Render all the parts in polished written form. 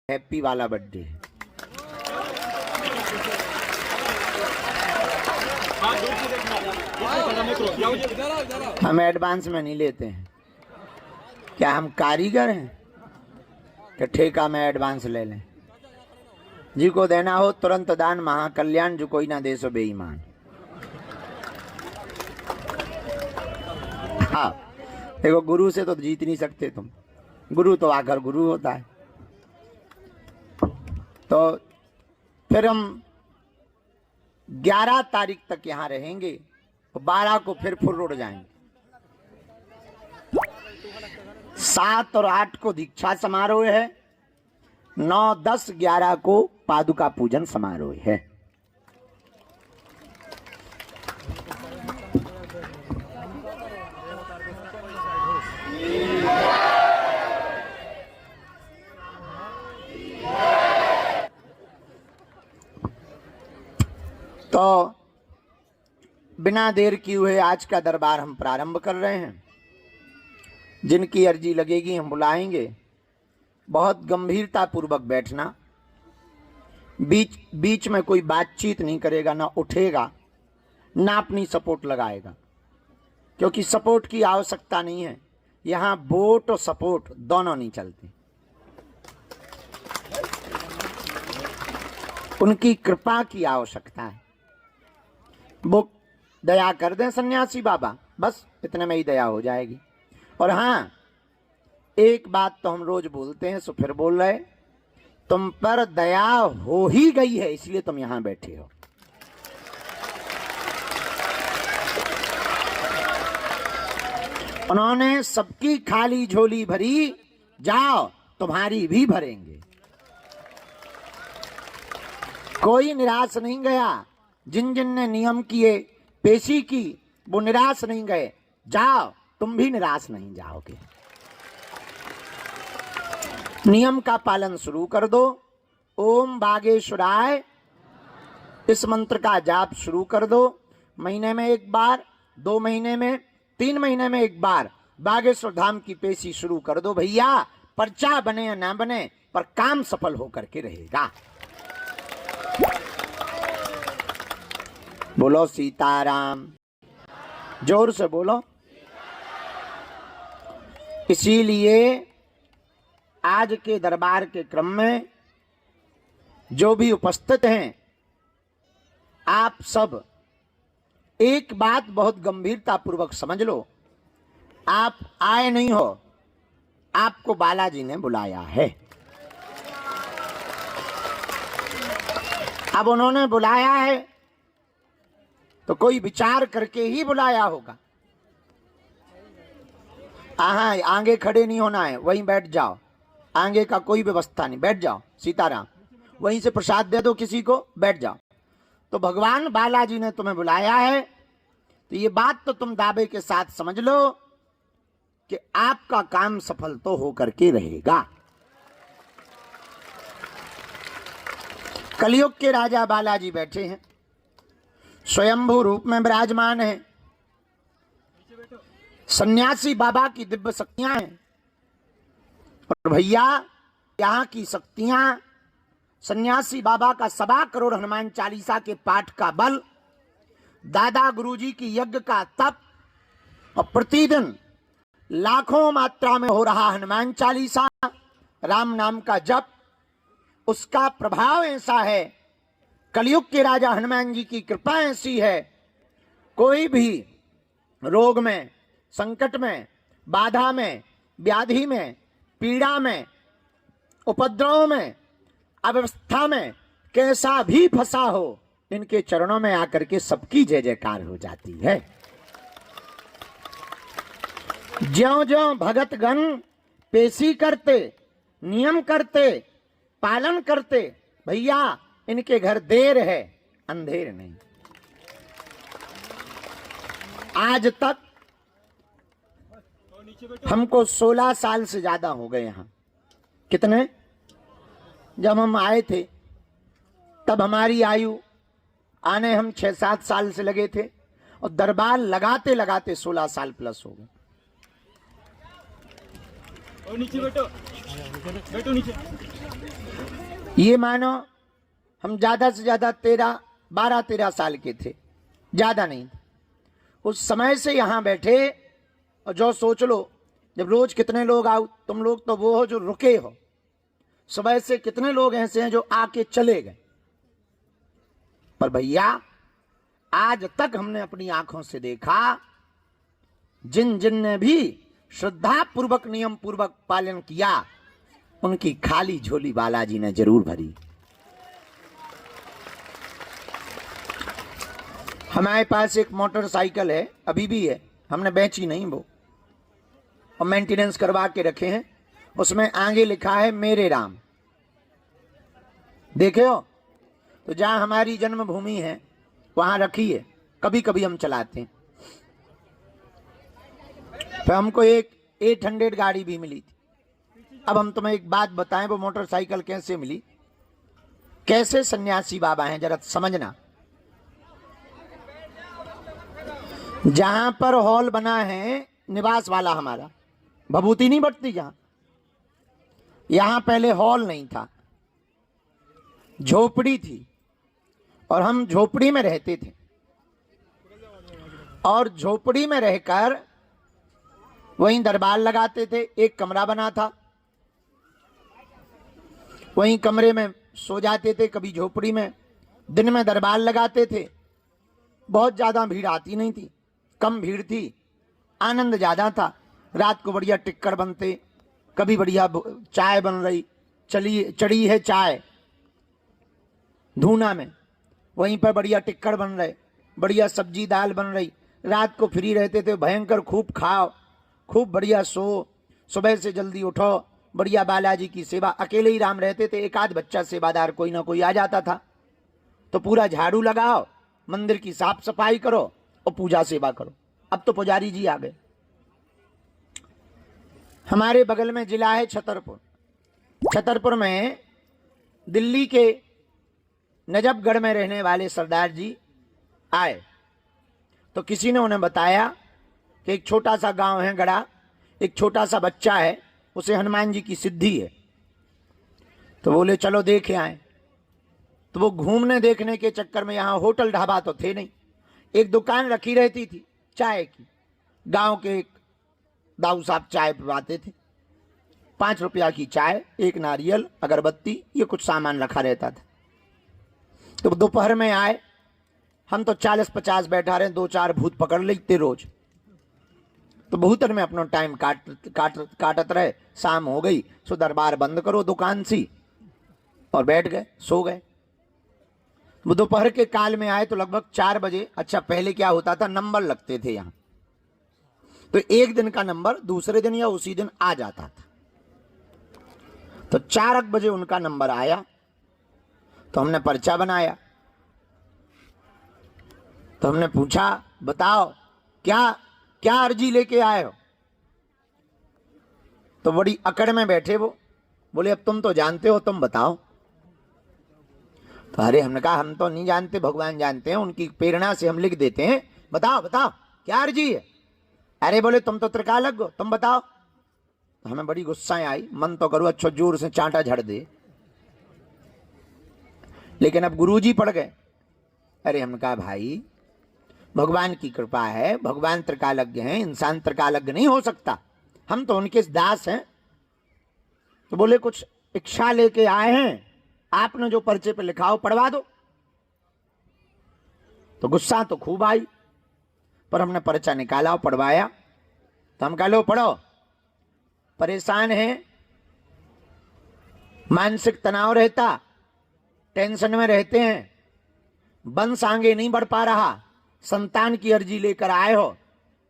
Happy वाला birthday है। हम एडवांस में नहीं लेते हैं। क्या हम कारीगर हैं कि ठेका में एडवांस ले लें? जी को देना हो तुरंत दान महाकल्याण, जो कोई ना दे सो बेईमान। हाँ, देखो गुरु से तो जीत नहीं सकते तुम। गुरु तो आकर गुरु होता है। तो फिर हम 11 तारीख तक यहाँ रहेंगे, तो 12 को फिर फुर्र जाएंगे। 7 और 8 को दीक्षा समारोह है, 9, 10, 11 को पादुका पूजन समारोह है। तो बिना देर किए हुए आज का दरबार हम प्रारंभ कर रहे हैं। जिनकी अर्जी लगेगी हम बुलाएंगे। बहुत गंभीरता पूर्वक बैठना, बीच में कोई बातचीत नहीं करेगा, ना उठेगा, ना अपनी सपोर्ट लगाएगा, क्योंकि सपोर्ट की आवश्यकता नहीं है। यहाँ वोट और सपोर्ट दोनों नहीं चलते। उनकी कृपा की आवश्यकता है। वो दया कर दें सन्यासी बाबा, बस इतने में ही दया हो जाएगी। और हाँ, एक बात तो हम रोज बोलते हैं, सो फिर बोल रहे, तुम पर दया हो ही गई है, इसलिए तुम यहां बैठे हो। उन्होंने सबकी खाली झोली भरी, जाओ तुम्हारी भी भरेंगे। कोई निराश नहीं गया। जिन जिन ने नियम किए, पेशी की, वो निराश नहीं गए। जाओ तुम भी निराश नहीं जाओगे। नियम का पालन शुरू कर दो। ओम बागेश्वराय इस मंत्र का जाप शुरू कर दो। महीने में एक बार, 2 महीने में, 3 महीने में एक बार बागेश्वर धाम की पेशी शुरू कर दो भैया। पर्चा बने या ना बने, पर काम सफल होकर के रहेगा। बोलो सीताराम, जोर से बोलो। इसीलिए आज के दरबार के क्रम में जो भी उपस्थित हैं, आप सब एक बात बहुत गंभीरता पूर्वक समझ लो। आप आए नहीं हो, आपको बालाजी ने बुलाया है। अब उन्होंने बुलाया है तो कोई विचार करके ही बुलाया होगा। आगे खड़े नहीं होना है, वहीं बैठ जाओ। आगे का कोई व्यवस्था नहीं, बैठ जाओ। सीताराम, वहीं से प्रसाद दे दो किसी को, बैठ जाओ। तो भगवान बालाजी ने तुम्हें बुलाया है, तो ये बात तो तुम दावे के साथ समझ लो कि आपका काम सफल तो होकर के रहेगा। कलयुग के राजा बालाजी बैठे हैं, स्वयंभू रूप में विराजमान है। सन्यासी बाबा की दिव्य शक्तियां हैं। और भैया, यहाँ की शक्तियां सन्यासी बाबा का 1.25 करोड़ हनुमान चालीसा के पाठ का बल, दादा गुरुजी की यज्ञ का तप, और प्रतिदिन लाखों मात्रा में हो रहा हनुमान चालीसा, राम नाम का जप, उसका प्रभाव ऐसा है। कलयुग के राजा हनुमान जी की कृपा ऐसी है, कोई भी रोग में, संकट में, बाधा में, व्याधि में, पीड़ा में, उपद्रव में, अव्यवस्था में कैसा भी फंसा हो, इनके चरणों में आकर के सबकी जय जयकार हो जाती है। ज्यों ज्यों भगतगण पेशी करते, नियम करते, पालन करते, भैया इनके घर देर है, अंधेर नहीं। आज तक हमको 16 साल से ज्यादा हो गए यहाँ। कितने? जब हम आए थे तब हमारी आयु आने हम 6-7 साल से लगे थे, और दरबार लगाते लगाते 16 साल प्लस हो गए। नीचे बैठो, बैठो नीचे। ये मानो हम ज्यादा से ज्यादा 12-13 साल के थे, ज्यादा नहीं थे। उस समय से यहां बैठे और जो सोच लो, जब रोज कितने लोग आओ, तुम लोग तो वो हो जो रुके हो, सुबह से कितने लोग ऐसे हैं जो आके चले गए। पर भैया आज तक हमने अपनी आंखों से देखा, जिन जिन ने भी श्रद्धा पूर्वक नियम पूर्वक पालन किया, उनकी खाली झोली बालाजी ने जरूर भरी। हमारे पास एक मोटरसाइकिल है, अभी भी है, हमने बेची नहीं वो, और मेंटेनेंस करवा के रखे हैं। उसमें आगे लिखा है मेरे राम। देखे हो? तो जहां हमारी जन्मभूमि है वहां रखी है, कभी कभी हम चलाते हैं। तो हमको एक 800 गाड़ी भी मिली थी। अब हम तुम्हें एक बात बताएं, वो मोटरसाइकिल कैसे मिली, कैसे सन्यासी बाबा हैं, जरा समझना। जहां पर हॉल बना है निवास वाला हमारा, भभूति नहीं बटती जहां, यहां पहले हॉल नहीं था, झोपड़ी थी, और हम झोपड़ी में रहते थे। और झोपड़ी में रहकर वहीं दरबार लगाते थे। एक कमरा बना था, वहीं कमरे में सो जाते थे, कभी झोपड़ी में। दिन में दरबार लगाते थे। बहुत ज्यादा भीड़ आती नहीं थी, कम भीड़ थी, आनंद ज्यादा था। रात को बढ़िया टिक्कर बनते, कभी बढ़िया चाय बन रही, चढ़ी है चाय धूना में, वहीं पर बढ़िया टिक्कर बन रहे, बढ़िया सब्जी दाल बन रही। रात को फ्री रहते थे, भयंकर खूब खाओ, खूब बढ़िया सो, सुबह से जल्दी उठो, बढ़िया बालाजी की सेवा। अकेले ही राम रहते थे, एक आध बच्चा सेवादार कोई ना कोई आ जाता था, तो पूरा झाड़ू लगाओ, मंदिर की साफ सफाई करो और पूजा सेवा करो। अब तो पुजारी जी आ गए। हमारे बगल में जिला है छतरपुर। छतरपुर में दिल्ली के नजफगढ़ में रहने वाले सरदार जी आए, तो किसी ने उन्हें बताया कि एक छोटा सा गांव है गड़ा, एक छोटा सा बच्चा है, उसे हनुमान जी की सिद्धि है। तो बोले चलो देखे आए। तो वो घूमने देखने के चक्कर में, यहां होटल ढाबा तो थे नहीं, एक दुकान रखी रहती थी चाय की। गांव के एक दाऊ साहब चाय पिवाते थे, 5 रुपया की चाय, एक नारियल, अगरबत्ती, ये कुछ सामान रखा रहता था। तो दोपहर में आए, हम तो 40-50 बैठा रहे, 2-4 भूत पकड़ लेते रोज। तो भूतन में अपना टाइम काटत रहे। शाम हो गई, सो दरबार बंद करो दुकान सी, और बैठ गए, सो गए। वो दोपहर के काल में आए तो लगभग 4 बजे। अच्छा, पहले क्या होता था, नंबर लगते थे यहाँ, तो एक दिन का नंबर दूसरे दिन या उसी दिन आ जाता था। तो 4 बजे उनका नंबर आया, तो हमने पर्चा बनाया। तो हमने पूछा, बताओ क्या अर्जी लेके आए हो। तो बड़ी अकड़ में बैठे वो, बोले अब तुम तो जानते हो, तुम बताओ। तो अरे, हमने कहा हम तो नहीं जानते, भगवान जानते हैं, उनकी प्रेरणा से हम लिख देते हैं, बताओ बताओ क्या अर्जी है। अरे बोले तुम तो त्रिकालज्ञ हो, तुम बताओ। तो हमें बड़ी गुस्सा आई, मन तो करूँ अच्छा जोर से चांटा झड़ दे, लेकिन अब गुरुजी पड़ गए। अरे हमने कहा भाई, भगवान की कृपा है, भगवान त्रिकालज्ञ हैं, इंसान त्रिकालज्ञ नहीं हो सकता, हम तो उनके दास हैं। तो बोले कुछ इच्छा लेके आए हैं, आपने जो पर्चे पे लिखा हो पढ़वा दो। तो गुस्सा तो खूब आई, पर हमने पर्चा निकाला और पढ़वाया। तो हम कह लो पढ़ो, परेशान है, मानसिक तनाव रहता, टेंशन में रहते हैं, वंश आगे नहीं बढ़ पा रहा, संतान की अर्जी लेकर आए हो,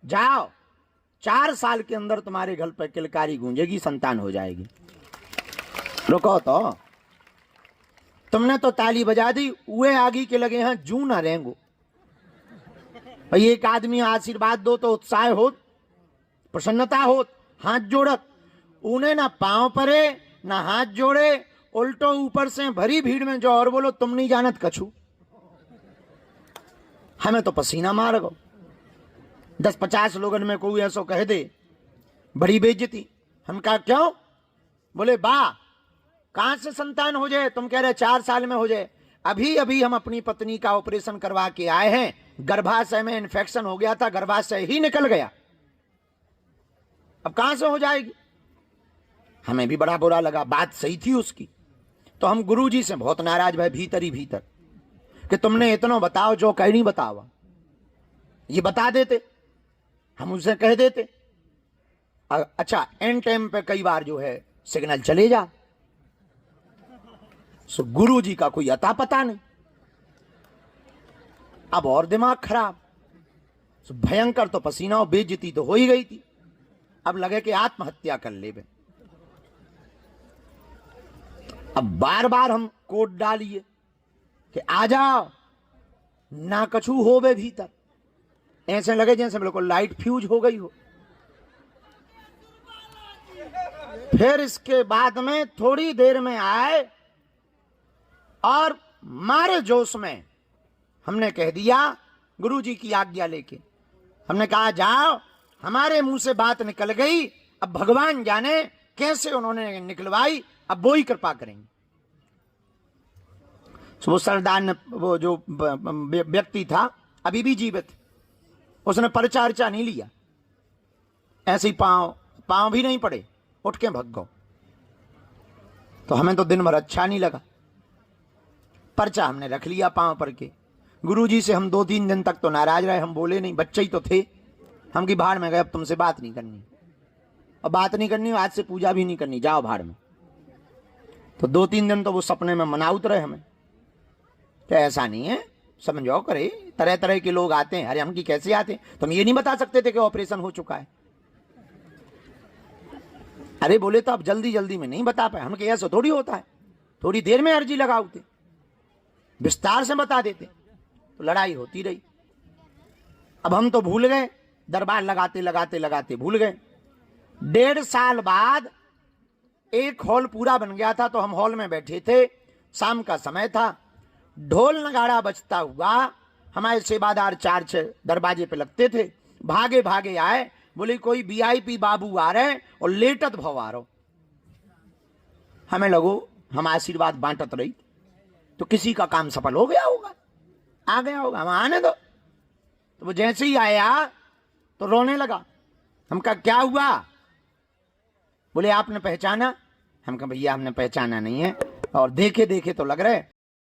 जाओ 4 साल के अंदर तुम्हारे घर पर किलकारी गूंजेगी, संतान हो जाएगी। रुको तो, तुमने तो ताली बजा दी, उए आगी के लगे हैं जू ना रहेंगो। भाई एक आदमी आशीर्वाद दो तो उत्साह हो, प्रसन्नता हो, हाथ जोड़त, उन्हें ना पांव परे ना हाथ जोड़े, उल्टो ऊपर से भरी भीड़ में जो और बोलो तुम नहीं जानत कछु। हमें तो पसीना मार गो। 10-50 लोगन में कोई ऐसा कह दे, बड़ी बेइज्जती। हम कहा क्यों? बोले बा कहां से संतान हो जाए? तुम कह रहे 4 साल में हो जाए। अभी अभी हम अपनी पत्नी का ऑपरेशन करवा के आए हैं, गर्भाशय में इन्फेक्शन हो गया था, गर्भाशय ही निकल गया, अब कहां से हो जाएगी? हमें भी बड़ा बुरा लगा, बात सही थी उसकी। तो हम गुरुजी से बहुत नाराज भय भीतर ही भीतर कि तुमने इतना बताओ, जो कह नहीं बतावा, ये बता देते, हम उनसे कह देते। अच्छा, एंड टाइम पे कई बार जो है सिग्नल चले जा। सो गुरुजी का कोई अता पता नहीं। अब और दिमाग खराब। सो भयंकर तो पसीना और बेइज्जती तो हो ही गई थी। अब लगे कि आत्महत्या कर ले। अब बार बार हम कोड डालिए कि आ जाओ, ना कछु हो बे भीतर। ऐसे लगे जैसे बिल्कुल लाइट फ्यूज हो गई हो। फिर इसके बाद में थोड़ी देर में आए और मारे जोश में हमने कह दिया, गुरुजी की आज्ञा लेके हमने कहा जाओ, हमारे मुंह से बात निकल गई, अब भगवान जाने कैसे उन्होंने निकलवाई, अब वो ही कृपा करेंगे। वो सरदार ने, वो जो व्यक्ति था अभी भी जीवित, उसने पर्चा अर्चा नहीं लिया, ऐसे ही पांव भी नहीं पड़े, उठ के भग गो। तो हमें तो दिन भर अच्छा नहीं लगा। पर्चा हमने रख लिया पांव पर के। गुरुजी से हम 2-3 दिन तक तो नाराज रहे, हम बोले नहीं, बच्चे ही तो थे। हम की भाड़ में गए, अब तुमसे बात नहीं करनी, अब बात नहीं करनी, आज से पूजा भी नहीं करनी, जाओ भाड़ में। तो 2-3 दिन तो वो सपने में मना उतरे हमें। तो ऐसा नहीं है, समझो करे, तरह तरह के लोग आते हैं। अरे हम की कैसे आते हैं? तुम ये नहीं बता सकते थे कि ऑपरेशन हो चुका है? अरे बोले तो अब जल्दी जल्दी में नहीं बता पाए। हम के ऐसा थोड़ी होता है, थोड़ी देर में अर्जी लगाते, विस्तार से बता देते। तो लड़ाई होती रही। अब हम तो भूल गए, दरबार लगाते लगाते लगाते भूल गए। 1.5 साल बाद एक हॉल पूरा बन गया था, तो हम हॉल में बैठे थे, शाम का समय था, ढोल नगाड़ा बजता हुआ हमारे सेवादार 4-6 दरवाजे पे लगते थे, भागे भागे आए, बोले कोई वीआईपी बाबू आ रहे हैं और लेटत भव आ रहो। हमें लगो हम आशीर्वाद बांटत रही, तो किसी का काम सफल हो गया होगा, आ गया होगा, हम आने दो। तो वो जैसे ही आया तो रोने लगा। हम कहा क्या हुआ? बोले आपने पहचाना? हम कहा भैया हमने पहचाना नहीं है, और देखे देखे तो लग रहे